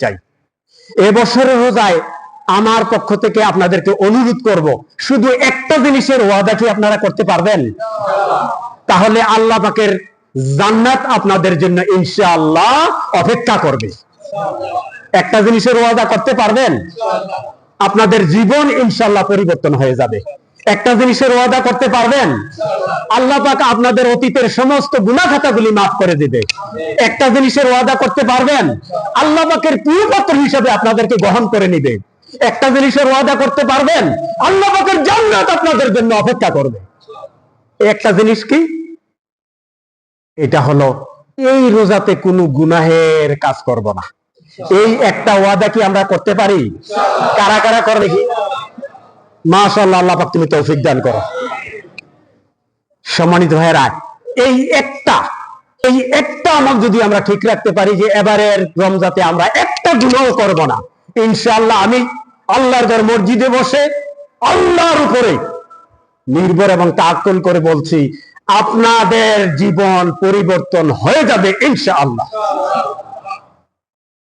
চাই। এবছরের রোজায় আমার পক্ষ থেকে আপনাদেরকে অনুরোধ করব, শুধু একটা জিনিসের ওয়াদা কি আপনারা করতে পারবেন? তাহলে আল্লাহ পাকের জান্নাত আপনাদের জন্য ইনশাআল্লাহ অপেক্ষা করবে। একটা জিনিসের ওয়াদা করতে পারবেন? আপনাদের জীবন ইনশাআল্লাহ পরিবর্তন হয়ে যাবে। একটা জিনিসের ওয়াদা করতে পারবেন? আল্লাহ পাক আপনাদের অতীতের সমস্ত গুনাহ খাতাগুলি মাফ করে দিবে। একটা জিনিসের ওয়াদা করতে পারবেন? আল্লাহ পাকের প্রিয় পাত্র হিসেবে আপনাদেরকে গ্রহণ করে নিবে। একটা জিনিসের ওয়াদা করতে পারবেন? আল্লাহ পাকের জান্নাত আপনাদের জন্য অপেক্ষা করবে। একটা জিনিস কি? এটা হলো এই রোজাতে কোনো গুনাহের কাজ করব না। এই একটা ওয়াদা কি আমরা করতে পারি? কারা কারা করে দেখি? মাশাআল্লাহ, আল্লাহ পাক তুমি তৌফিক দান করো। সম্মানিত ভাইয়েরা, এই একটা আমল যদি আমরা ঠিক রাখতে পারি যে এবারের রমজাতে আমরা একটা গুনাহ করব না, ইনশাআল্লাহ আমি আল্লাহর ঘর মসজিদে বসে আল্লাহর উপরে নির্ভর এবং তাওয়াক্কুল করে বলছি, আপনাদের জীবন পরিবর্তন হয়ে যাবে ইনশাআল্লাহ।